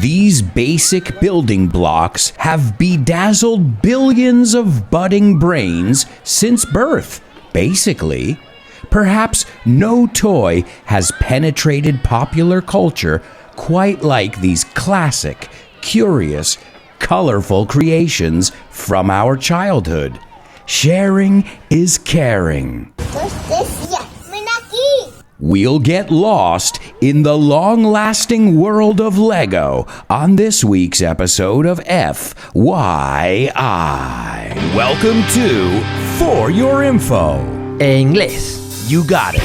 These basic building blocks have bedazzled billions of budding brains since birth, basically. Perhaps no toy has penetrated popular culture quite like these classic, curious, colorful creations from our childhood. Sharing is caring. We'll get lost in the long-lasting world of Lego on this week's episode of FYI. Welcome to For Your Info. En inglés. You got it.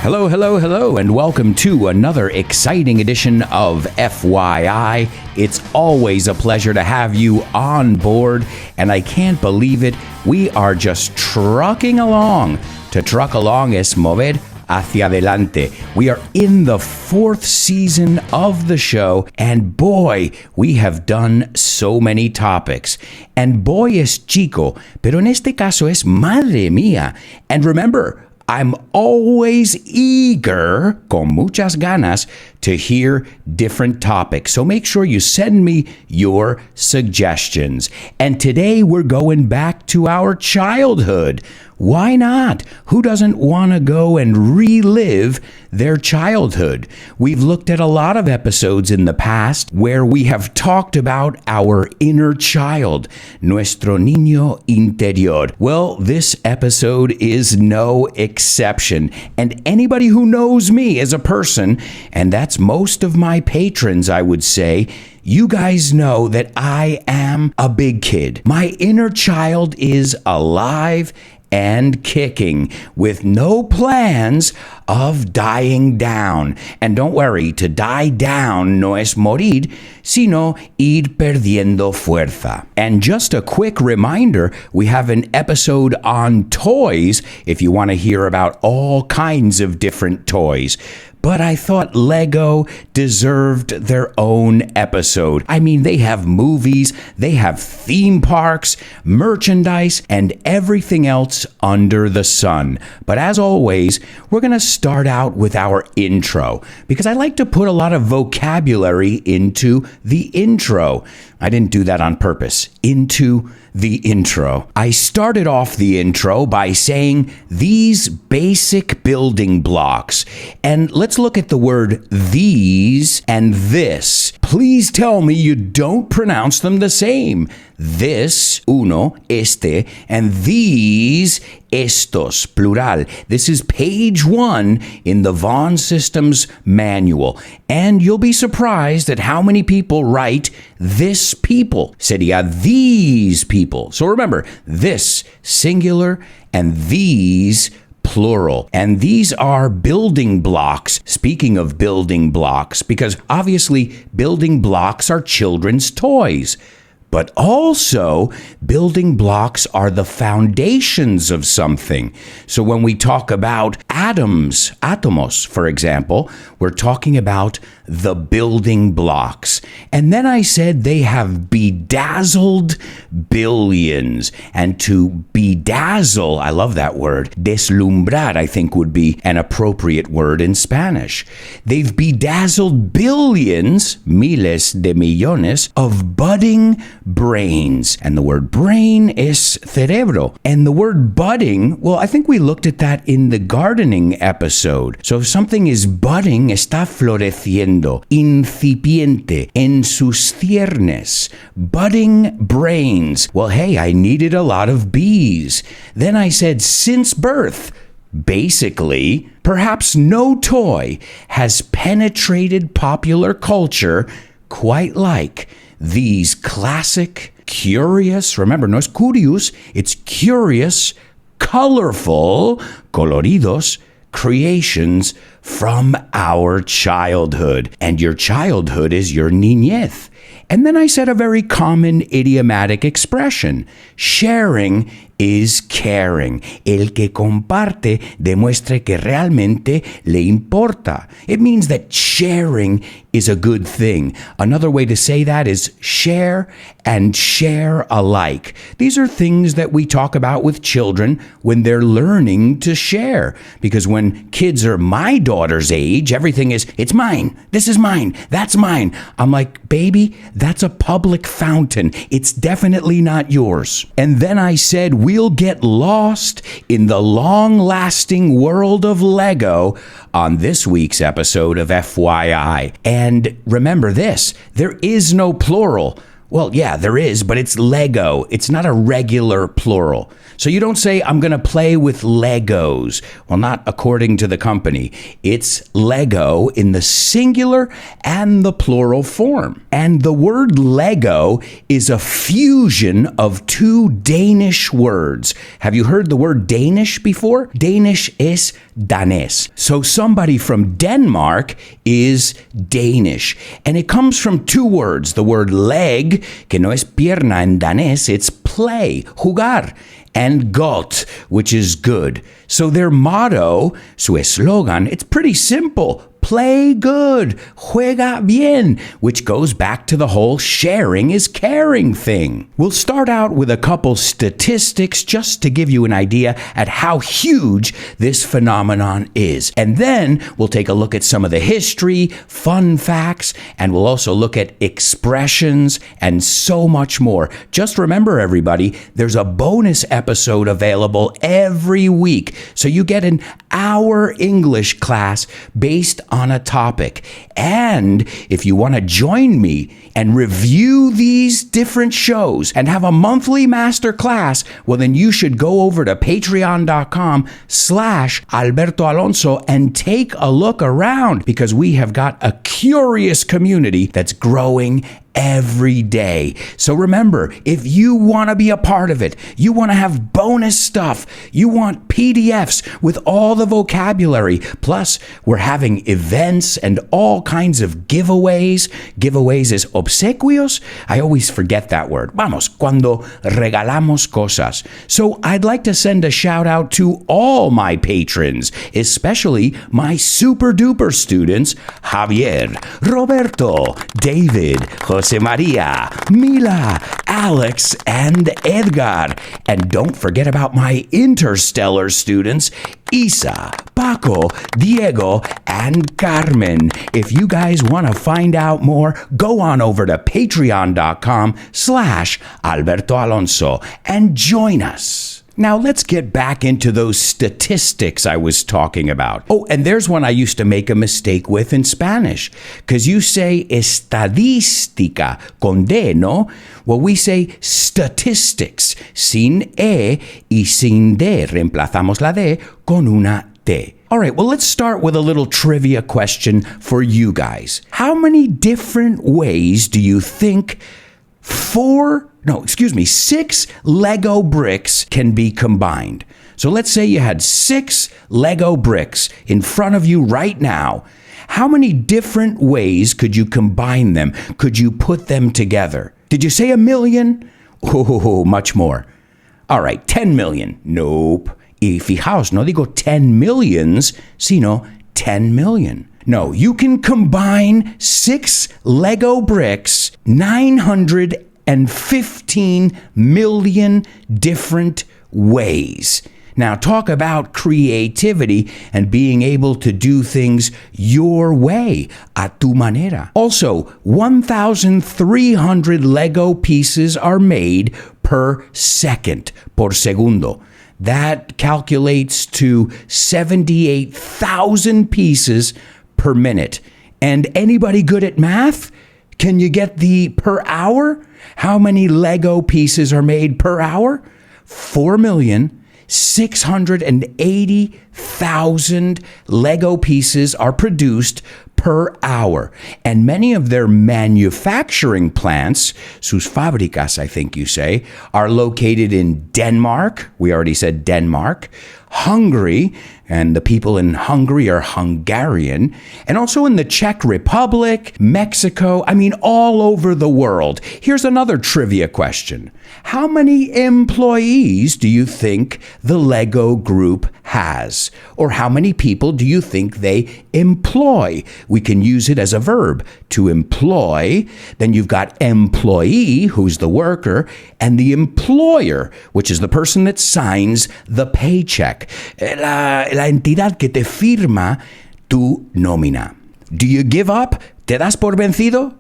Hello, and welcome to another exciting edition of FYI. It's always a pleasure to have you on board, and I can't believe it. We are just trucking along. To truck along es mover hacia adelante. We are in the 4th season of the show, and boy, we have done so many topics. And boy es chico, pero en este caso es madre mía. And remember, I'm always eager, con muchas ganas, to hear different topics. So make sure you send me your suggestions. And today we're going back to our childhood. Why not? Who doesn't want to go and relive their childhood? We've looked at a lot of episodes in the past where we have talked about our inner child, nuestro niño interior. Well, this episode is no exception. And anybody who knows me as a person, and that's most of my patrons, I would say, you guys know that I am a big kid. My inner child is alive and kicking, with no plans of dying down. And don't worry, to die down no es morir, sino ir perdiendo fuerza. And just a quick reminder, we have an episode on toys if you want to hear about all kinds of different toys. But I thought Lego deserved their own episode. I mean, they have movies, they have theme parks, merchandise, and everything else under the sun. But as always, we're going to start out with our intro, because I like to put a lot of vocabulary into the intro. I didn't do that on purpose. Into the intro. I started off the intro by saying these basic building blocks. And let's look at the word these and this. Please tell me you don't pronounce them the same. This, uno, este, and these, estos, plural. This is page 1 in the Vaughan Systems manual. And you'll be surprised at how many people write this people. Sería these people. So remember, this, singular, and these, plural. And these are building blocks. Speaking of building blocks, because obviously building blocks are children's toys. But also, building blocks are the foundations of something. So when we talk about atoms, átomos, for example, we're talking about the building blocks. And then I said they have bedazzled billions. And to bedazzle, I love that word, deslumbrar, I think would be an appropriate word in Spanish. They've bedazzled billions, miles de millones, of budding brains. And the word brain is cerebro. And the word budding, well, I think we looked at that in the gardening episode. So if something is budding, está floreciendo, incipiente, en sus ciernes, budding brains. Well, hey, I needed a lot of bees. Then I said since birth. Basically, perhaps no toy has penetrated popular culture quite like these classic, curious, remember, no es curious, it's curious, colorful, coloridos, creations from our childhood. And your childhood is your niñez. And then I said a very common idiomatic expression. Sharing is caring. El que comparte demuestra que realmente le importa. It means that sharing is a good thing. Another way to say that is share and share alike. These are things that we talk about with children when they're learning to share. Because when kids are my daughter's age, everything is, it's mine, this is mine, that's mine. I'm like, baby, that's a public fountain. It's definitely not yours. And then I said, we'll get lost in the long-lasting world of Lego on this week's episode of FYI. And remember this, there is no plural. Well, yeah, there is, but it's Lego. It's not a regular plural. So you don't say, I'm going to play with Legos. Well, not according to the company. It's Lego in the singular and the plural form. And the word Lego is a fusion of two Danish words. Have you heard the word Danish before? Danish is Danes. So somebody from Denmark is Danish. And it comes from two words. The word leg, que no es pierna en danés, it's play, jugar, and got, which is good. So their motto, su eslogan, it's pretty simple. Play good, juega bien, which goes back to the whole sharing is caring thing. We'll start out with a couple statistics just to give you an idea at how huge this phenomenon is. And then we'll take a look at some of the history, fun facts, and we'll also look at expressions and so much more. Just remember, everybody, there's a bonus episode available every week. So you get an hour English class based on a topic. And if you want to join me and review these different shows and have a monthly master class, well, then you should go over to patreon.com/Alberto Alonso and take a look around, because we have got a curious community that's growing every day. So remember, if you want to be a part of it, you want to have bonus stuff, you want PDFs with all the vocabulary, plus we're having events and all kinds of giveaways. Giveaways is obsequios. I always forget that word. Vamos, cuando regalamos cosas. So I'd like to send a shout out to all my patrons, especially my super duper students, Javier, Roberto, David, Jose Maria, Mila, Alex, and Edgar. And don't forget about my interstellar students, Isa, Paco, Diego, and Carmen. If you guys want to find out more, go on over to patreon.com/Alberto Alonso and join us. Now, let's get back into those statistics I was talking about. Oh, and there's one I used to make a mistake with in Spanish, because you say estadística con D, no? Well, we say statistics, sin E y sin D. Reemplazamos la D con una T. All right, well, let's start with a little trivia question for you guys. How many different ways do you think 6 Lego bricks can be combined? So let's say you had 6 Lego bricks in front of you right now. How many different ways could you combine them? Could you put them together? Did you say 1 million? Oh, much more. All right, 10 million. Nope. Y fijaos, no digo 10 millions, sino 10 million. No, you can combine 6 Lego bricks 915 million different ways. Now, talk about creativity and being able to do things your way, a tu manera. Also, 1,300 Lego pieces are made per second, por segundo. That calculates to 78,000 pieces per minute. And anybody good at math? Can you get the per hour? How many Lego pieces are made per hour? 4,680,000 Lego pieces are produced per hour. And many of their manufacturing plants, sus fábricas, I think you say, are located in Denmark. We already said Denmark. Hungary, and the people in Hungary are Hungarian, and also in the Czech Republic, Mexico, all over the world. Here's another trivia question. How many employees do you think the Lego Group has? Or how many people do you think they employ? We can use it as a verb, to employ. Then you've got employee, who's the worker, and the employer, which is the person that signs the paycheck. La entidad que te firma tu nómina. Do you give up? ¿Te das por vencido?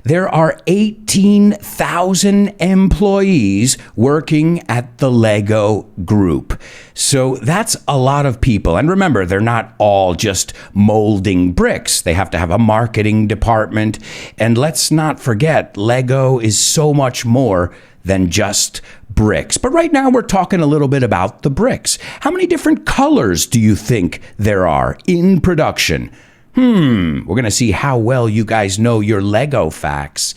There are 18,000 employees working at the Lego Group. So that's a lot of people. And remember, they're not all just molding bricks. They have to have a marketing department. And let's not forget, Lego is so much more than just bricks. But right now we're talking a little bit about the bricks. How many different colors do you think there are in production? We're going to see how well you guys know your Lego facts.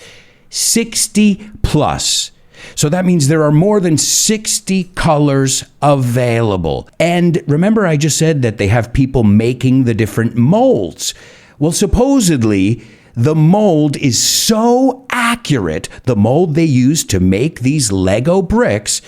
60 plus. So that means there are more than 60 colors available. And remember, I just said that they have people making the different molds. Well, supposedly, the mold is so accurate, the mold they use to make these Lego bricks,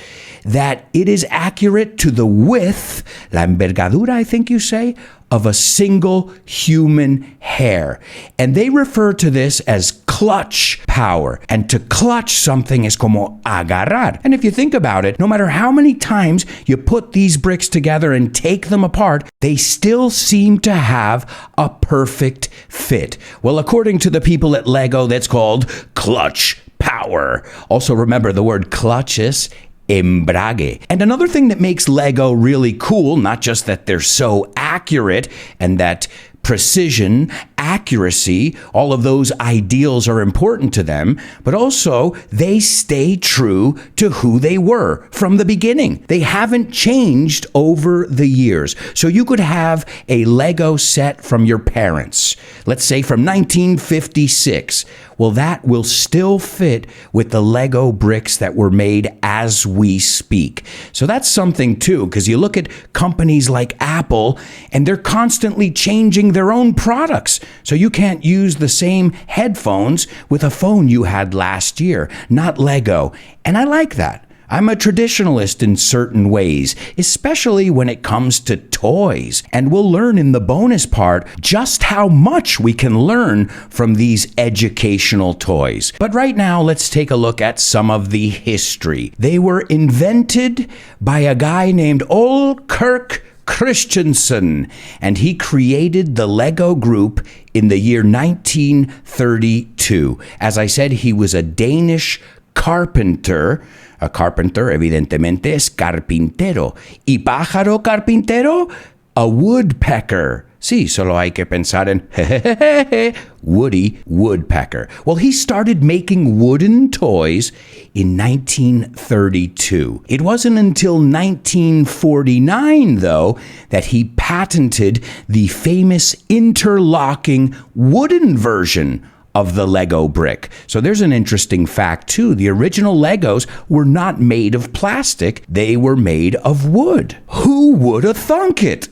that it is accurate to the width, la envergadura, I think you say, of a single human hair. And they refer to this as clutch power. And to clutch something is como agarrar. And if you think about it, no matter how many times you put these bricks together and take them apart, they still seem to have a perfect fit. Well, according to the people at Lego, that's called clutch power. Also remember the word clutch is embrague. And another thing that makes Lego really cool, not just that they're so accurate and that precision, accuracy, all of those ideals are important to them, but also they stay true to who they were from the beginning. They haven't changed over the years. So you could have a Lego set from your parents, let's say from 1956. Well, that will still fit with the Lego bricks that were made as we speak. So that's something too, because you look at companies like Apple and they're constantly changing their own products. So you can't use the same headphones with a phone you had last year, not Lego. And I like that. I'm a traditionalist in certain ways, especially when it comes to toys. And we'll learn in the bonus part just how much we can learn from these educational toys. But right now, let's take a look at some of the history. They were invented by a guy named Ole Kirk Christensen, and he created the Lego Group in the year 1932. As I said, he was a Danish carpenter. A carpenter, evidentemente, es carpintero. Y pájaro carpintero, a woodpecker. Sí, solo hay que pensar en Woody Woodpecker. Well, he started making wooden toys in 1932. It wasn't until 1949, though, that he patented the famous interlocking wooden version of the Lego brick. So there's an interesting fact too. The original Legos were not made of plastic. They were made of wood. Who would have thunk it?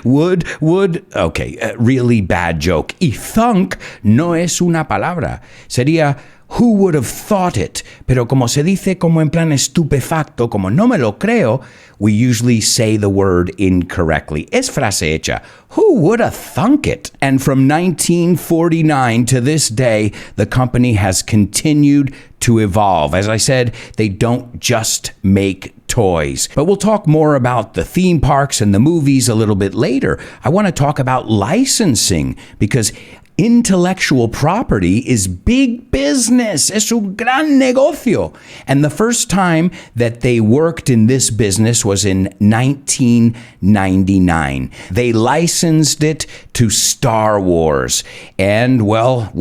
wood. Okay, really bad joke. Y thunk no es una palabra. Sería who would have thought it? Pero como se dice como en plan estupefacto, como no me lo creo, we usually say the word incorrectly. Es frase hecha. Who would have thunk it? And from 1949 to this day, the company has continued to evolve. As I said, they don't just make toys. But we'll talk more about the theme parks and the movies a little bit later. I want to talk about licensing because intellectual property is big business. Es un gran negocio. And the first time that they worked in this business was in 1999. They licensed it to Star Wars. And well,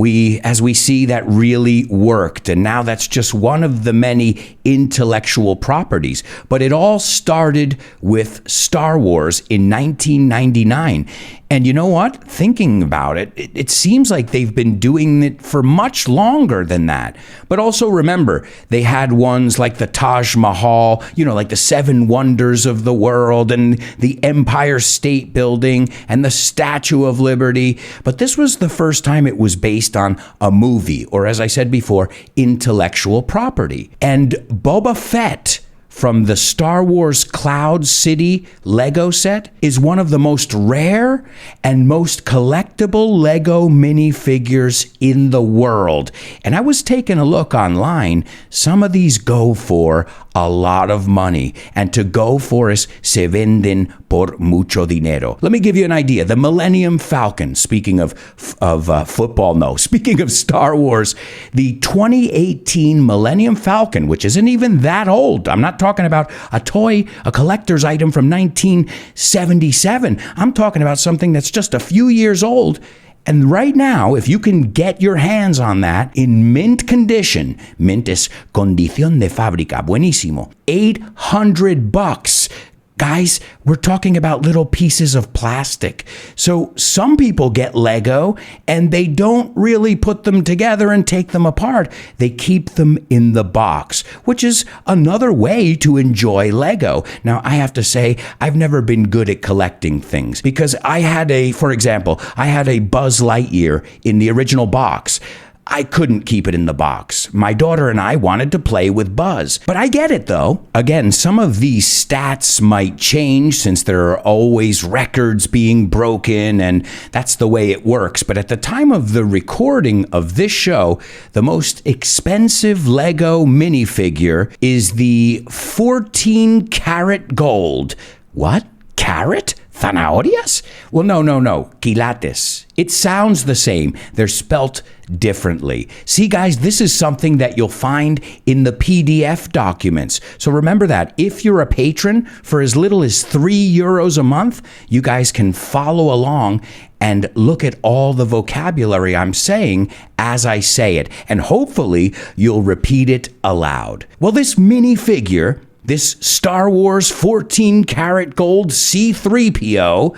as we see, that really worked. And now that's just one of the many intellectual properties. But it all started with Star Wars in 1999. And you know what? Thinking about it, it seems seems like they've been doing it for much longer than that. But also remember, they had ones like the Taj Mahal, like the Seven Wonders of the World and the Empire State Building and the Statue of Liberty. But this was the first time it was based on a movie, or as I said before, intellectual property. And Boba Fett from the Star Wars Cloud City Lego set is one of the most rare and most collectible Lego minifigures in the world. And I was taking a look online. Some of these go for a lot of money. And to go for is se venden por mucho dinero. Let me give you an idea. The Millennium Falcon, speaking of football, no, speaking of Star Wars, the 2018 Millennium Falcon, which isn't even that old. I'm not talking about a toy, a collector's item from 1977. I'm talking about something that's just a few years old. And right now, if you can get your hands on that in mint condition, mint es condición de fábrica, buenísimo, $800. Guys, we're talking about little pieces of plastic. So some people get Lego and they don't really put them together and take them apart. They keep them in the box, which is another way to enjoy Lego. Now, I have to say, I've never been good at collecting things because for example, I had a Buzz Lightyear in the original box. I couldn't keep it in the box. My daughter and I wanted to play with Buzz. But I get it, though. Again, some of these stats might change since there are always records being broken, and that's the way it works. But at the time of the recording of this show, the most expensive Lego minifigure is the 14 karat gold. What? Karat? Zanahorias? Well, no. Quilates. It sounds the same. They're spelt differently. See, guys, this is something that you'll find in the PDF documents. So remember that. If you're a patron, for as little as €3 a month, you guys can follow along and look at all the vocabulary I'm saying as I say it. And hopefully, you'll repeat it aloud. Well, this minifigure, this Star Wars 14 karat gold C-3PO,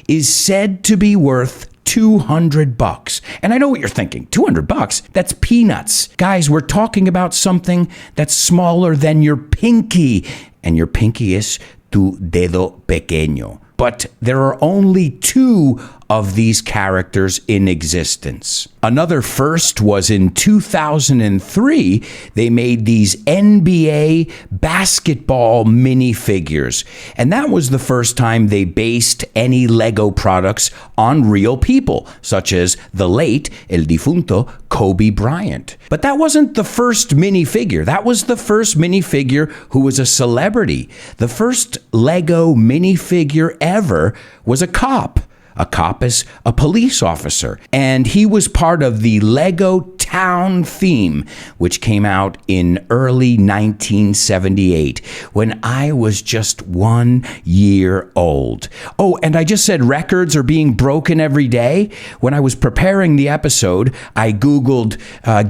is said to be worth $200. And I know what you're thinking. $200? That's peanuts. Guys, we're talking about something that's smaller than your pinky. And your pinky is tu dedo pequeño. But there are only 2 of these characters in existence. Another first was in 2003. They made these NBA basketball minifigures. And that was the first time they based any Lego products on real people, such as the late, el difunto, Kobe Bryant. But that wasn't the first minifigure. That was the first minifigure who was a celebrity. The first Lego minifigure ever was a cop. A cop is a police officer, and he was part of the Lego Town theme, which came out in early 1978, when I was just 1 year old. Oh, and I just said records are being broken every day. When I was preparing the episode, I Googled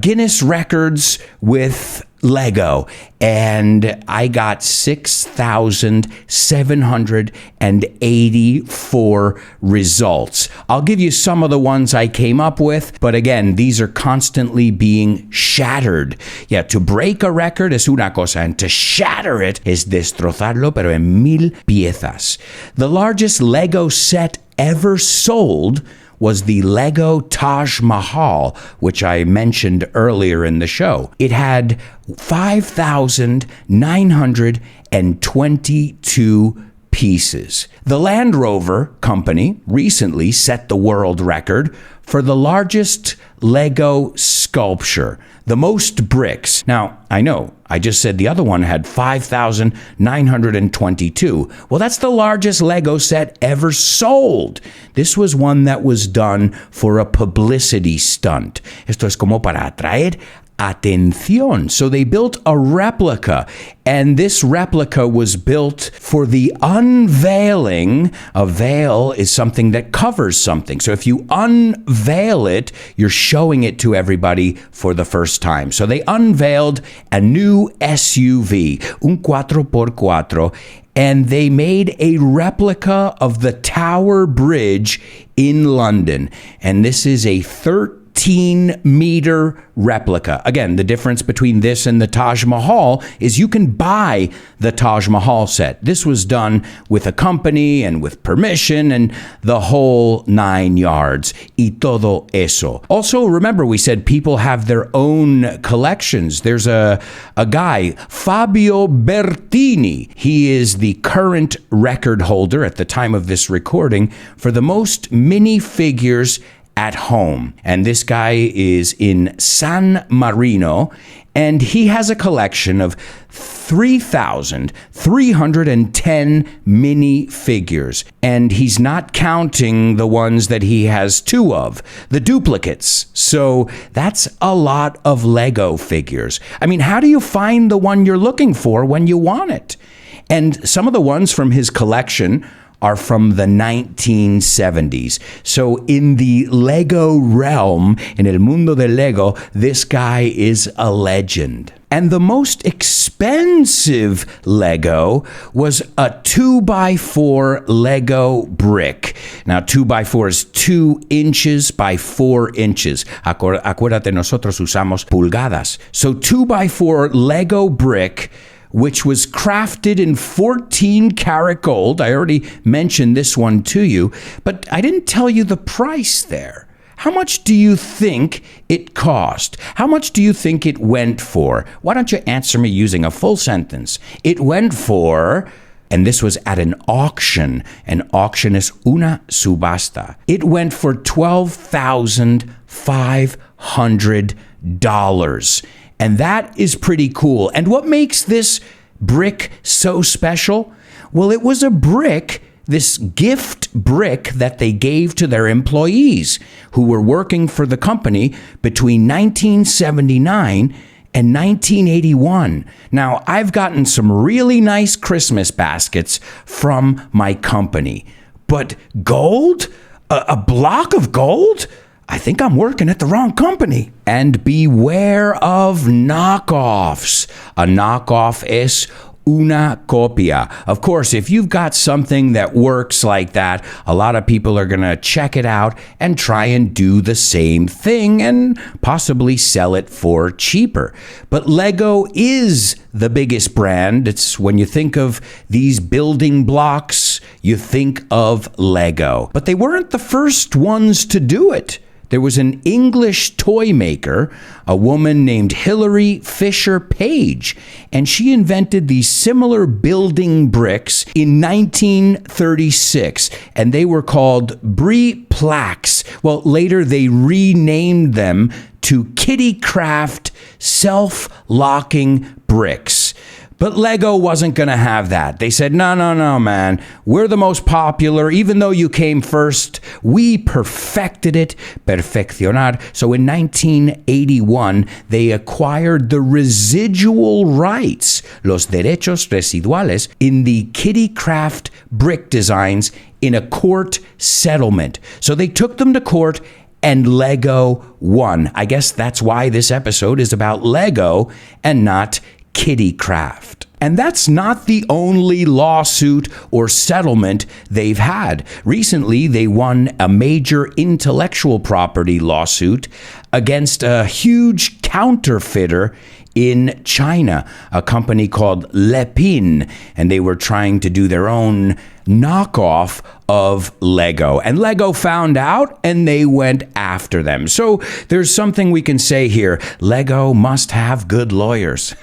Guinness Records with Lego, and I got 6,784 results. I'll give you some of the ones I came up with, but again, these are constantly being shattered. Yeah, to break a record es una cosa, and to shatter it es destrozarlo, pero en 1000 piezas. The largest Lego set ever sold was the Lego Taj Mahal, which I mentioned earlier in the show. It had 5,922 pieces. The Land Rover company recently set the world record for the largest Lego sculpture, the most bricks. Now, I know, I just said the other one had 5,922. Well, that's the largest Lego set ever sold. This was one that was done for a publicity stunt. Esto es como para atraer atención. So they built a replica, and this replica was built for the unveiling. A veil is something that covers something. So if you unveil it, you're showing it to everybody for the first time. So they unveiled a new SUV, un 4x4, and they made a replica of the Tower Bridge in London. And this is a 13-meter replica. Again, the difference between this and the Taj Mahal is you can buy the Taj Mahal set. This was done with a company and with permission and the whole 9 yards. Y todo eso. Also, remember we said people have their own collections. There's a guy, Fabio Bertini. He is the current record holder at the time of this recording for the most minifigures at home. And this guy is in San Marino, and he has a collection of 3,310 minifigures. And he's not counting the ones that he has 2 of, the duplicates. So that's a lot of Lego figures. I mean, how do you find the one you're looking for when you want it? And some of the ones from his collection are from the 1970s. So in the Lego realm, in el mundo de Lego, this guy is a legend. And the most expensive Lego was a 2x4 Lego brick. Now, 2x4 is 2 inches by 4 inches. Acuérdate, nosotros usamos pulgadas. So 2x4 Lego brick, which was crafted in 14 karat gold. I already mentioned this one to you, but I didn't tell you the price there. How much do you think it cost? How much do you think it went for? Why don't you answer me using a full sentence? It went for, and this was at an auction. An auction is una subasta. It went for $12,500. And that is pretty cool. And what makes this brick so special? Well, it was a brick, this gift brick that they gave to their employees who were working for the company between 1979 and 1981. Now, I've gotten some really nice Christmas baskets from my company. But gold? A block of gold? I think I'm working at the wrong company. And beware of knockoffs. A knockoff es una copia. Of course, if you've got something that works like that, a lot of people are going to check it out and try and do the same thing and possibly sell it for cheaper. But Lego is the biggest brand. It's when you think of these building blocks, you think of Lego. But they weren't the first ones to do it. There was an English toy maker, a woman named Hilary Fisher Page, and she invented these similar building bricks in 1936, and they were called Brie Plaques. Well, later they renamed them to Kitty Craft self-locking bricks. But Lego wasn't going to have that. They said, no, man. We're the most popular. Even though you came first, we perfected it. Perfeccionar. So in 1981, they acquired the residual rights, los derechos residuales, in the Kitty Craft brick designs in a court settlement. So they took them to court and Lego won. I guess that's why this episode is about Lego and not Kitty Craft. And that's not the only lawsuit or settlement they've had. Recently, they won a major intellectual property lawsuit against a huge counterfeiter in China, a company called Lepin, and they were trying to do their own knockoff of Lego. And Lego found out and they went after them. So there's something we can say here. Lego must have good lawyers.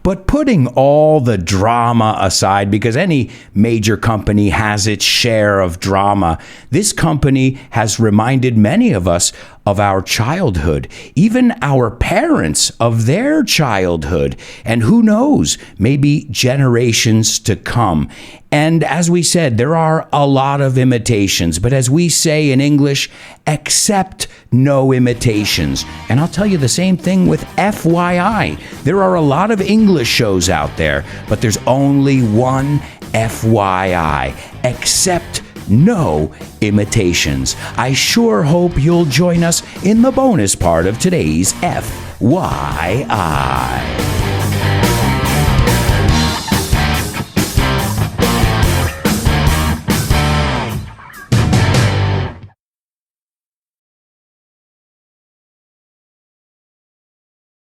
But putting all the drama aside, because any major company has its share of drama, this company has reminded many of us of our childhood, even our parents of their childhood, and who knows, maybe generations to come. And as we said, there are a lot of imitations, but as we say in English, accept no imitations. And I'll tell you the same thing with FYI. There are a lot of English shows out there, but there's only one FYI. Accept no imitations. I sure hope you'll join us in the bonus part of today's FYI.